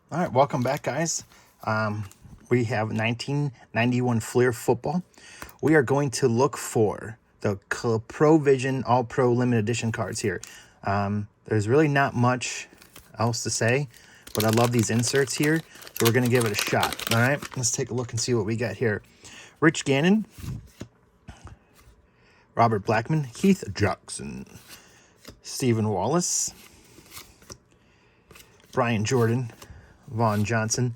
All right, welcome back, guys. We have 1991 Fleer football. We are going to look for the Pro Vision All Pro Limited Edition cards here. There's really not much else to say, but I love these inserts here, so we're going to give it a shot. All right, let's take a look and see what we got here. Rich Gannon, Robert Blackman, Keith Jackson, Stephen Wallace, Brian Jordan, Vaughn Johnson,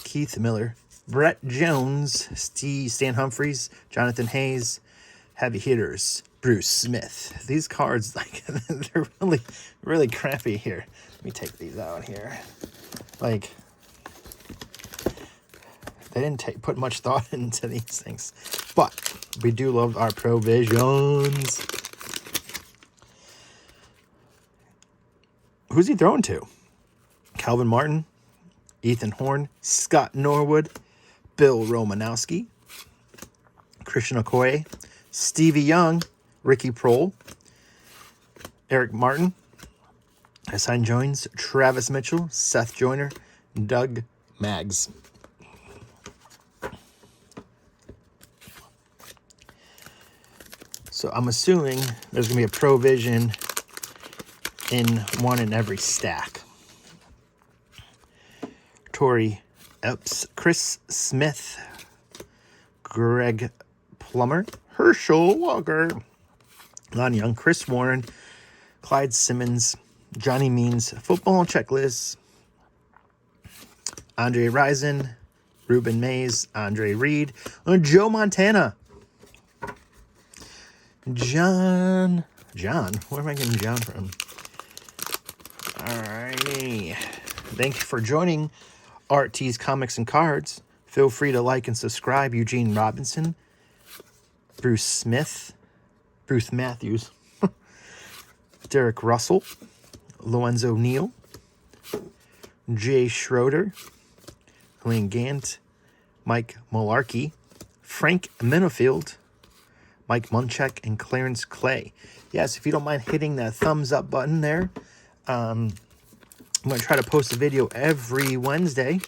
Keith Miller, Brett Jones, Stan Humphries, Jonathan Hayes, heavy hitters, Bruce Smith. These cards, like, they're really crappy here. Let me take these out here. Like, they didn't put much thought into these things, but we do love our provisions. Who's he throwing to? Calvin Martin, Ethan Horn, Scott Norwood, Bill Romanowski, Christian Okoye, Stevie Young, Ricky Prohl, Eric Martin, Hassan Jones, Travis Mitchell, Seth Joyner, Doug Maggs. So I'm assuming there's going to be a provision in one in every stack. Torrey Epps, Chris Smith, Greg Plummer, Herschel Walker, Lon Young, Chris Warren, Clyde Simmons, Johnny Means, Football Checklist, Andre Rison, Ruben Mays, Andre Reed, Joe Montana, John, where am I getting John from? Alrighty. Thank you for joining Art T's Comics and Cards. Feel free to like and subscribe. Eugene Robinson, Bruce Smith, Bruce Matthews, Derek Russell, Lorenzo Neal, Jay Schroeder, Glenn Gant, Mike Malarkey, Frank Minifield, Mike Munchak, and Clarence Clay. Yes, if you don't mind hitting that thumbs up button there, I'm going to try to post a video every Wednesday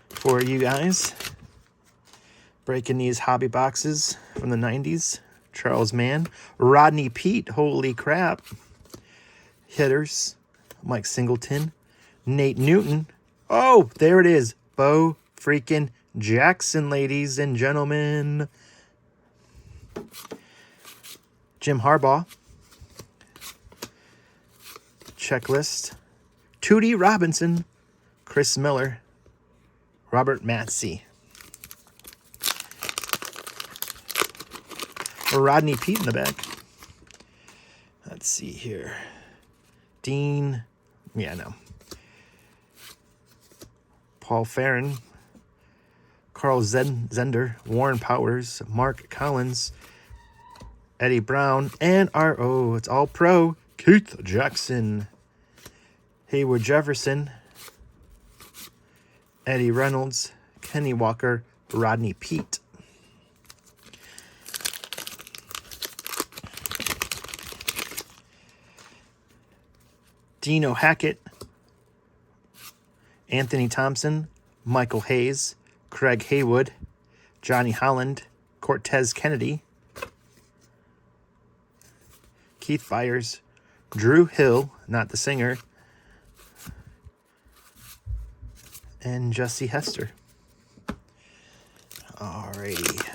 for you guys. Breaking these hobby boxes from the 90s. Charles Mann, Rodney Pete, holy crap. Hitters, Mike Singleton, Nate Newton. Oh, there it is. Bo freaking Jackson, ladies and gentlemen. Jim Harbaugh. Checklist. Tootie Robinson, Chris Miller, Robert Matsey. Rodney Pete in the back. Let's see here. Dean, Paul Farron, Carl Zender, Warren Powers, Mark Collins, Eddie Brown, and it's all pro, Keith Jackson, Hayward Jefferson, Eddie Reynolds, Kenny Walker, Rodney Pete. Dino Hackett, Anthony Thompson, Michael Hayes, Craig Haywood, Johnny Holland, Cortez Kennedy, Keith Byers, Drew Hill, not the singer, and Jesse Hester. Alrighty.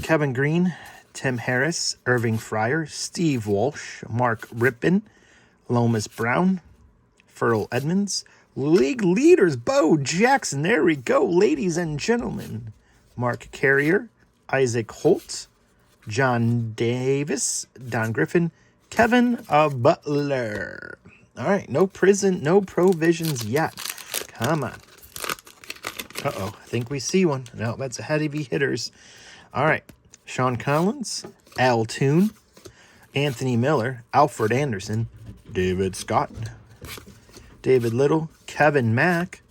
Kevin Green, Tim Harris, Irving Fryer, Steve Walsh, Mark Rippin, Lomas Brown, Ferrell Edmonds, League Leaders, Bo Jackson. There we go, ladies and gentlemen. Mark Carrier, Isaac Holt, John Davis, Don Griffin, Kevin Butler. All right, no provisions yet. Come on. I think we see one. No, that's a heavy hitters. All right, Sean Collins, Al Toon, Anthony Miller, Alfred Anderson, David Scott, David Little, Kevin Mack,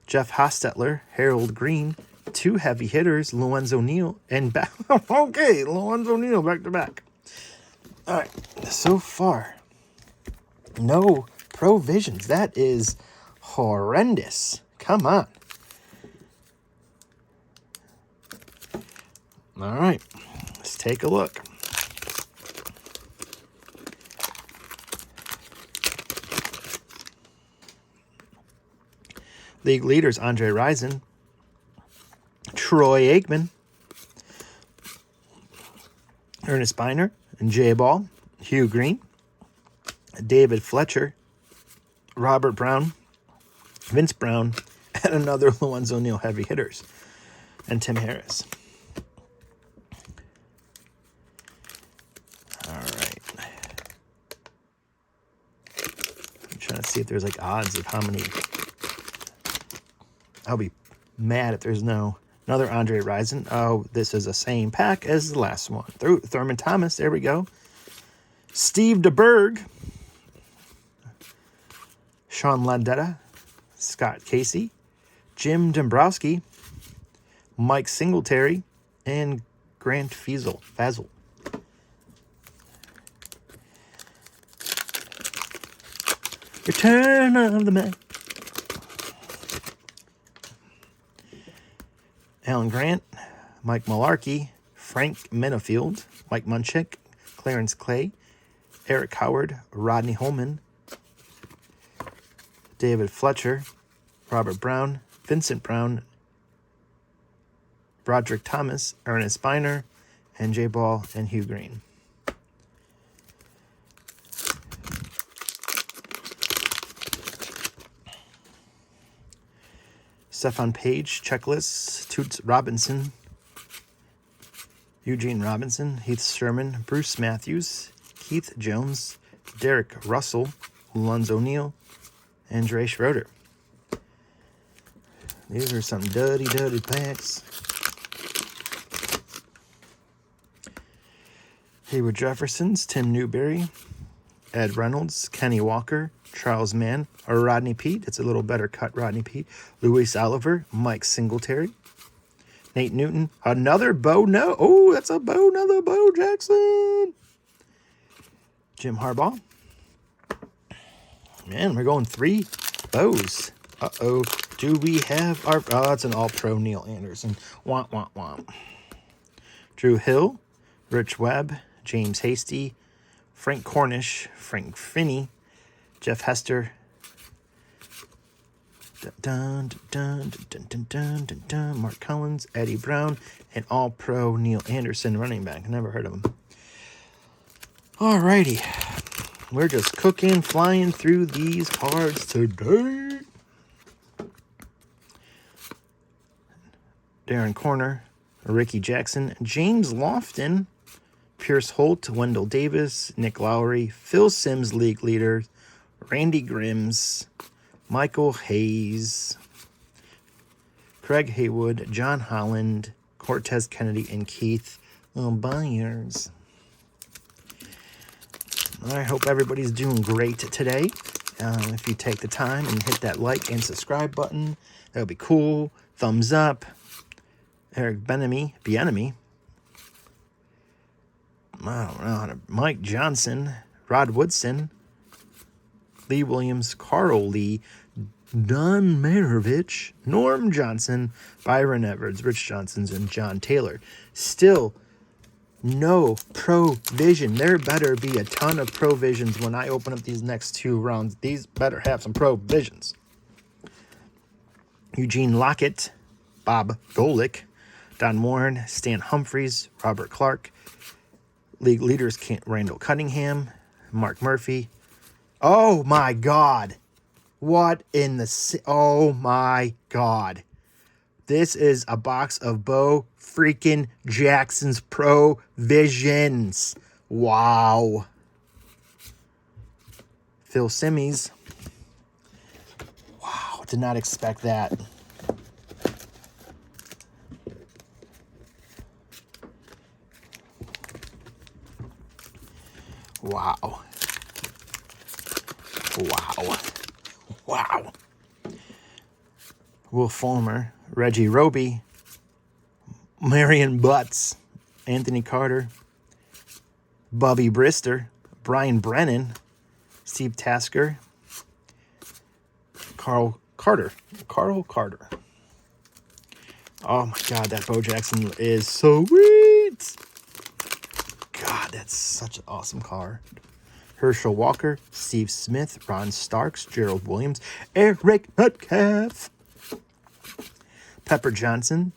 Jeff Hostetler, Harold Green, two heavy hitters, Lorenzo Neal, and Lorenzo Neal back to back. All right, so far, no provisions. That is horrendous. Come on. All right, let's take a look. League leaders Andre Rison, Troy Aikman, Ernest Biner, and Jay Ball, Hugh Green, David Fletcher, Robert Brown, Vince Brown, and another Lorenzo Neal heavy hitters, and Tim Harris. All right. I'm trying to see if there's like odds of how many. I'll be mad if there's another Andre Rison. Oh, this is the same pack as the last one. Thurman Thomas, there we go. Steve DeBerg, Sean Landetta, Scott Casey, Jim Dombrowski, Mike Singletary, and Grant Fazel. Return of the Mac. Alan Grant, Mike Malarkey, Frank Minifield, Mike Munchak, Clarence Clay, Eric Howard, Rodney Holman, David Fletcher, Robert Brown, Vincent Brown, Broderick Thomas, Ernest Biner, and Jay Ball and Hugh Green. Stephon Page, Checklist, Toots Robinson, Eugene Robinson, Heath Sherman, Bruce Matthews, Keith Jones, Derek Russell, Alonzo Neal, and Dre Schroeder. These are some duddy packs. Hayward Jeffersons, Tim Newberry, Ed Reynolds, Kenny Walker, Charles Mann, or Rodney Pete. It's a little better cut, Rodney Pete. Luis Oliver, Mike Singletary, Nate Newton, another Bo. No, oh, that's another Bo Jackson. Jim Harbaugh. Man, we're going 3 Bo's. Uh-oh. Do we have our... Oh, that's an all-pro Neil Anderson. Womp, womp, womp. Drew Hill, Rich Webb, James Hasty, Frank Cornish, Frank Finney, Jeff Hester, Mark Collins, Eddie Brown, and all-pro Neil Anderson, running back. Never heard of him. Alrighty. We're just cooking, flying through these cards today. Darren Corner, Ricky Jackson, James Lofton, Pierce Holt, Wendell Davis, Nick Lowry, Phil Simms, league leader, Randy Grimms, Michael Hayes, Craig Haywood, John Holland, Cortez Kennedy, and Keith Byers. I hope everybody's doing great today. If you take the time and hit that like and subscribe button, that would be cool. Thumbs up. Eric Bieniemy. Mike Johnson, Rod Woodson, Lee Williams, Carl Lee, Don Marovich, Norm Johnson, Byron Edwards, Rich Johnsons, and John Taylor. Still no provision. There better be a ton of provisions when I open up these next 2 rounds. These better have some provisions. Eugene Lockett, Bob Golick, Don Warren, Stan Humphries, Robert Clark, league leaders Randall Cunningham, Mark Murphy. Oh my God. What in the... Oh my God. This is a box of Bo freaking Jackson's provisions. Wow. Phil Simms. Wow, did not expect that. Wow. Wow. Wow. Will Fulmer, Reggie Roby, Marion Butts, Anthony Carter, Bubby Brister, Brian Brennan, Steve Tasker, Carl Carter. Oh my God, that Bo Jackson is so sweet. God, that's such an awesome card. Herschel Walker, Steve Smith, Ron Starks, Gerald Williams, Eric Metcalf, Pepper Johnson,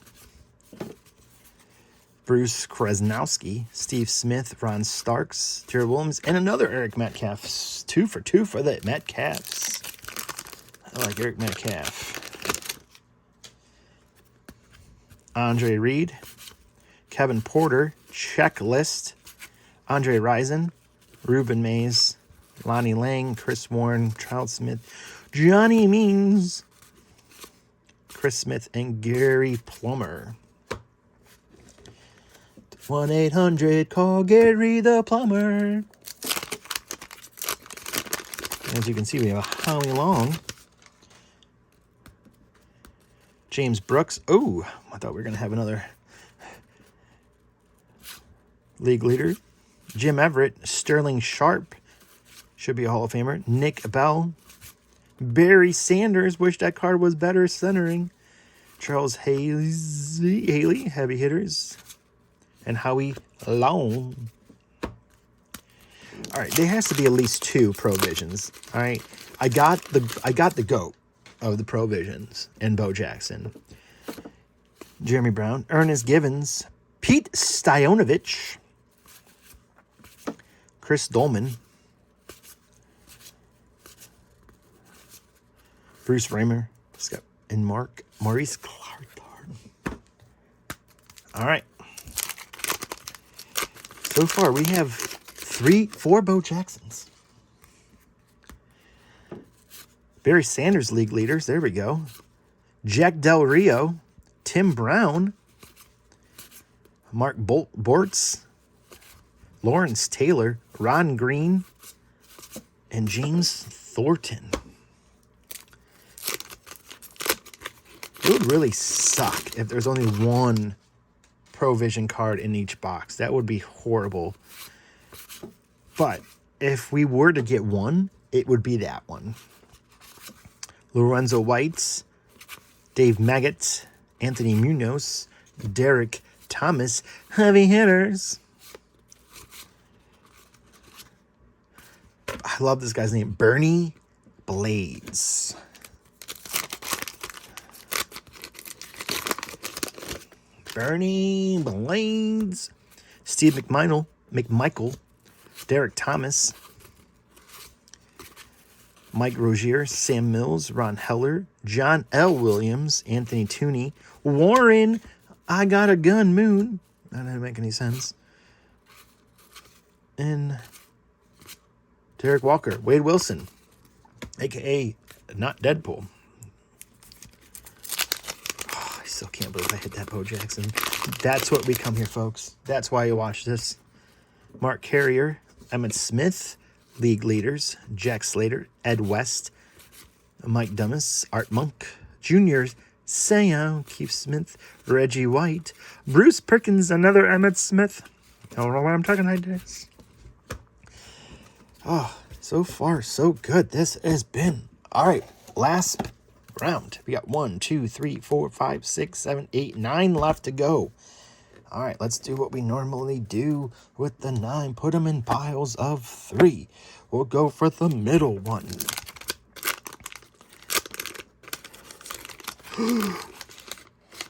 Bruce Krasnowski, Steve Smith, Ron Starks, Gerald Williams, and another Eric Metcalf. 2 for 2 for the Metcalfs. I like Eric Metcalf. Andre Reed, Kevin Porter, Checklist, Andre Rison, Ruben Mays, Lonnie Lang, Chris Warren, Charles Smith, Johnny Means, Chris Smith, and Gary Plummer. 1-800 call Gary the Plumber. As you can see, we have a Howie Long, James Brooks. Oh, I thought we were going to have another league leader. Jim Everett, Sterling Sharp, should be a Hall of Famer. Nick Bell, Barry Sanders, wish that card was better centering. Charles Haley, heavy hitters, and Howie Long. All right, there has to be at least 2 Provisions. All right, I got the GOAT of the Provisions and Bo Jackson. Jeremy Brown, Ernest Givens, Pete Stoyanovich, Chris Dolman, Bruce Raymer, and Maurice Clark. All right. So far, we have 4 Bo Jacksons. Barry Sanders, league leaders. There we go. Jack Del Rio, Tim Brown, Mark Bortz, Lawrence Taylor, Ron Green, and James Thornton. It would really suck if there's only 1 Provision card in each box. That would be horrible. But if we were to get 1, it would be that one. Lorenzo White, Dave Maggot, Anthony Munoz, Derek Thomas, heavy hitters. I love this guy's name, Bernie Blades. Bernie Blades. Steve McMichael, Derek Thomas, Mike Rozier, Sam Mills, Ron Heller, John L. Williams, Anthony Tooney, Warren, I Got a Gun Moon. That didn't make any sense. And Derek Walker, Wade Wilson, a.k.a. not Deadpool. Oh, I still can't believe I hit that Bo Jackson. That's what we come here, folks. That's why you watch this. Mark Carrier, Emmett Smith, league leaders, Jack Slater, Ed West, Mike Dummis, Art Monk, Jr., Sayo, Keith Smith, Reggie White, Bruce Perkins, another Emmett Smith. I don't know why I'm talking like this. Oh, so far, so good. This has been. All right, last round. We got 1, 2, 3, 4, 5, 6, 7, 8, 9 left to go. All right, let's do what we normally do with the 9. Put them in piles of 3. We'll go for the middle one.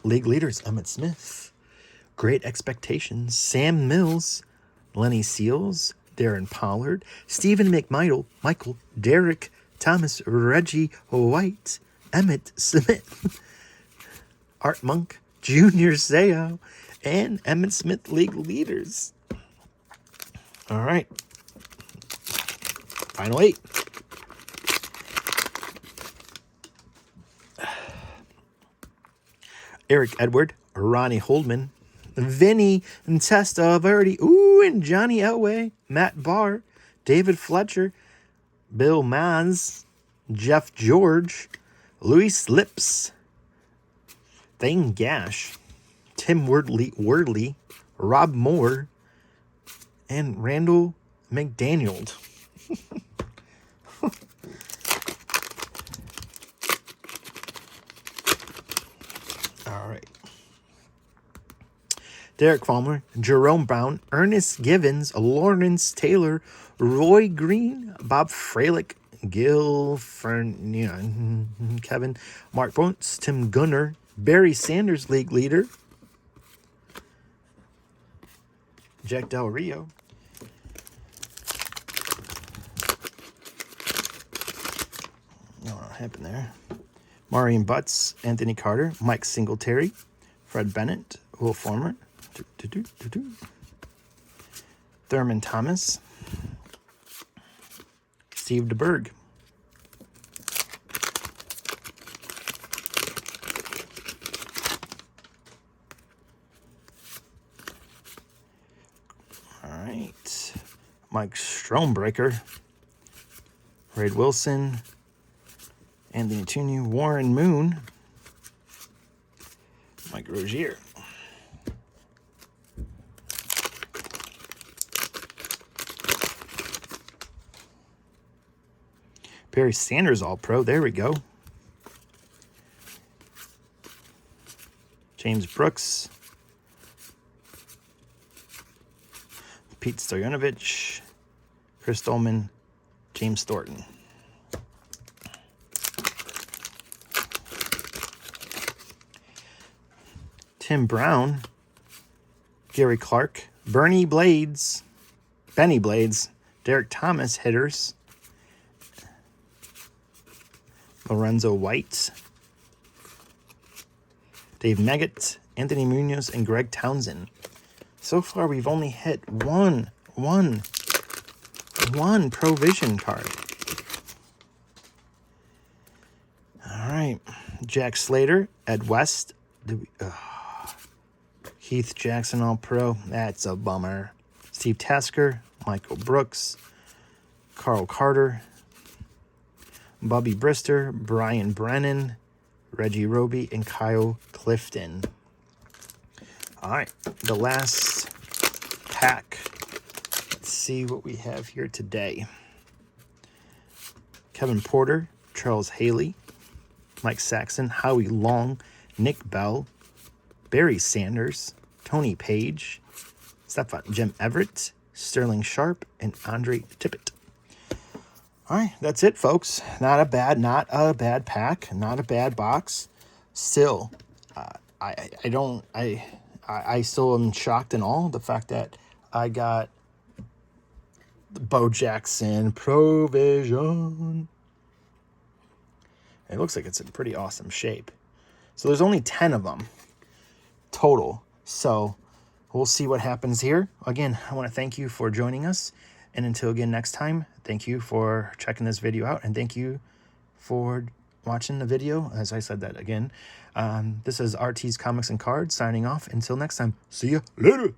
League leaders, Emmett Smith. Great Expectations, Sam Mills, Lenny Seals, Darren Pollard, Stephen McMichael, Derek Thomas, Reggie White, Emmett Smith, Art Monk, Junior Seau, and Emmett Smith league leaders. All right. Final 8. Eric Edward, Ronnie Holdman, Vinny and Testa Verdi, and Johnny Elway, Matt Barr, David Fletcher, Bill Maz, Jeff George, Luis Lips, Thane Gash, Tim Wordley, Rob Moore, and Randall McDaniel. All right. Derek Farmer, Jerome Brown, Ernest Givens, Lawrence Taylor, Roy Green, Bob Fralick, Gil Fern, Kevin, Mark Bunce, Tim Gunner, Barry Sanders, league leader, Jack Del Rio, what happened there? Marion Butts, Anthony Carter, Mike Singletary, Fred Bennett, Will Former, Thurman Thomas, Steve DeBerg, all right, Mike Strombreaker, Ray Wilson, Anthony Tooney, Warren Moon, Mike Rozier. Barry Sanders All-Pro. There we go. James Brooks. Pete Stoyanovich. Chris Dolman. James Thornton. Tim Brown. Gary Clark. Benny Blades. Derek Thomas hitters. Lorenzo White, Dave Maggot, Anthony Munoz, and Greg Townsend. So far, we've only hit one Provision card. All right, Jack Slater, Ed West, Heath Jackson All-Pro. That's a bummer. Steve Tasker, Michael Brooks, Carl Carter, Bobby Brister, Brian Brennan, Reggie Roby, and Kyle Clifton. All right, the last pack. Let's see what we have here today. Kevin Porter, Charles Haley, Mike Saxon, Howie Long, Nick Bell, Barry Sanders, Tony Page, Jim Everett, Sterling Sharp, and Andre Tippett. All right, that's it, folks. Not a bad pack, not a bad box. Still, I still am shocked and all the fact that I got the Bo Jackson Provision. It looks like it's in pretty awesome shape. So there's only 10 of them total. So we'll see what happens here. Again, I want to thank you for joining us. And until again next time, thank you for checking this video out. And thank you for watching the video. As I said that again. This is RT's Comics and Cards signing off. Until next time, see ya later.